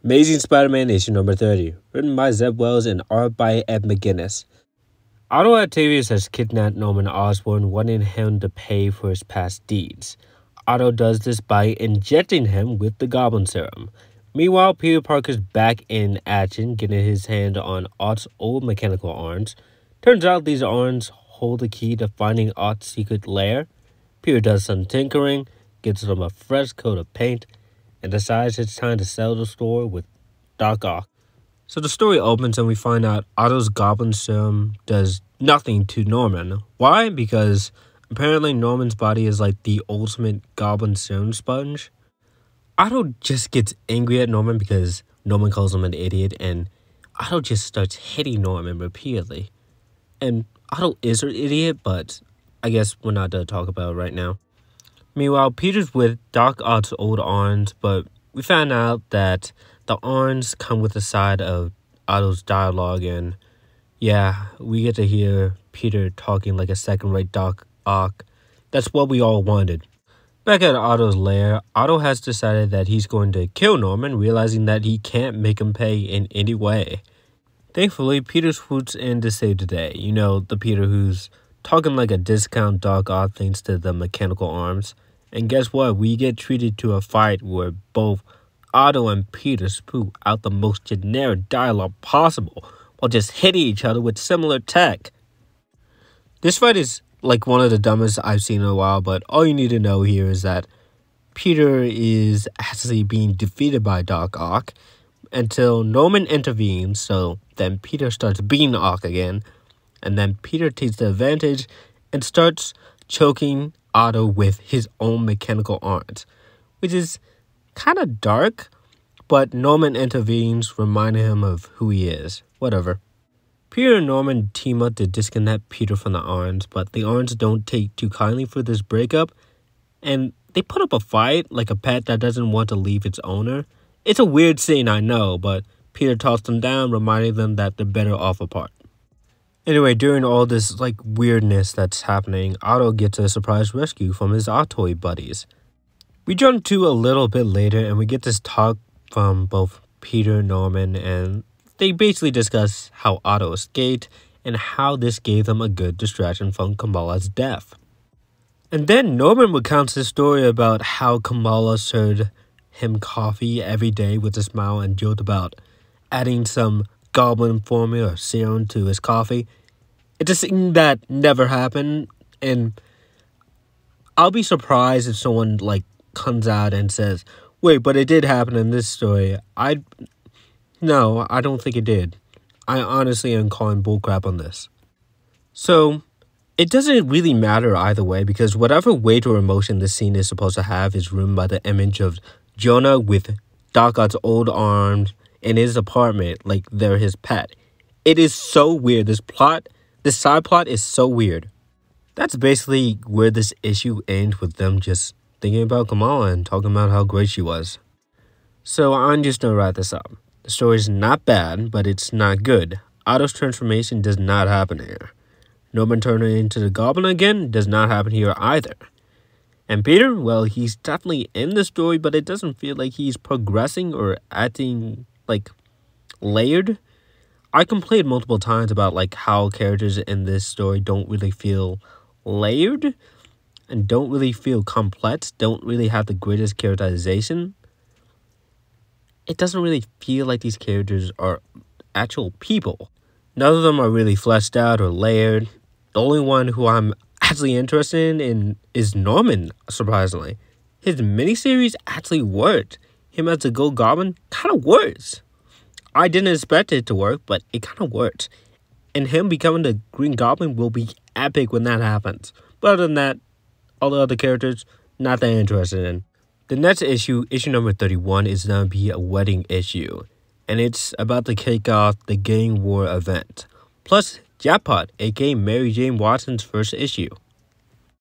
Amazing Spider-Man issue number 30, written by Zeb Wells and art by Ed McGuinness. Otto Octavius has kidnapped Norman Osborn, wanting him to pay for his past deeds. Otto does this by injecting him with the goblin serum. Meanwhile, Peter Parker's back in action, getting his hand on Ott's old mechanical arms. Turns out these arms hold the key to finding Ott's secret lair. Peter does some tinkering, gets him a fresh coat of paint, and decides it's time to sell the store with Doc Ock. So the story opens and we find out Otto's goblin serum does nothing to Norman. Why? Because apparently Norman's body is like the ultimate goblin serum sponge. Otto just gets angry at Norman because Norman calls him an idiot, and Otto just starts hitting Norman repeatedly. And Otto is an idiot, but I guess we're not going to talk about it right now. Meanwhile, Peter's with Doc Ock's old arms, but we found out that the arms come with the side of Otto's dialogue, and yeah, we get to hear Peter talking like a second-rate Doc Ock. That's what we all wanted. Back at Otto's lair, Otto has decided that he's going to kill Norman, realizing that he can't make him pay in any way. Thankfully, Peter swoops in to save the day. You know, the Peter who's talking like a discount Doc Ock thanks to the mechanical arms. And guess what? We get treated to a fight where both Otto and Peter spew out the most generic dialogue possible while just hitting each other with similar tech. This fight is like one of the dumbest I've seen in a while, but all you need to know here is that Peter is actually being defeated by Doc Ock until Norman intervenes, so then Peter starts beating Ock again, and then Peter takes the advantage and starts choking Otto with his own mechanical arms, which is kind of dark, but Norman intervenes, reminding him of who he is. Whatever. Peter and Norman team up to disconnect Peter from the arms, but the arms don't take too kindly for this breakup, and they put up a fight like a pet that doesn't want to leave its owner. It's a weird scene, I know, but Peter tossed them down, reminding them that they're better off apart. Anyway, during all this weirdness that's happening, Otto gets a surprise rescue from his Ottoid buddies. We jump to a little bit later and we get this talk from both Peter and Norman, and they basically discuss how Otto escaped and how this gave them a good distraction from Kamala's death. And then Norman recounts his story about how Kamala served him coffee every day with a smile and joked about adding some goblin formula or serum to his coffee. It's a thing that never happened, and I'll be surprised if someone comes out and says, wait, but it did happen in this story. No, I don't think it did. I honestly am calling bullcrap on this. So, it doesn't really matter either way, because whatever weight or emotion this scene is supposed to have is ruined by the image of Jonah with Doc Ock's old arms in his apartment like they're his pet. It is so weird. This side plot is so weird. That's basically where this issue ends, with them just thinking about Kamala and talking about how great she was. So I'm just gonna wrap this up. The story's not bad, but it's not good. Otto's transformation does not happen here. Norman turning into the Goblin again does not happen here either. And Peter, well, he's definitely in the story, but it doesn't feel like he's progressing or acting layered. I complained multiple times about how characters in this story don't really feel layered and don't really feel complex, don't really have the greatest characterization. It doesn't really feel like these characters are actual people. None of them are really fleshed out or layered. The only one who I'm actually interested in is Norman, surprisingly. His miniseries actually worked. Him as a Gold Goblin kind of works. I didn't expect it to work, but it kind of worked. And him becoming the Green Goblin will be epic when that happens. But other than that, all the other characters, not that interested in. The next issue, issue number 31, is going to be a wedding issue. And it's about to kick off the Gang War event. Plus, Jackpot, aka Mary Jane Watson's first issue.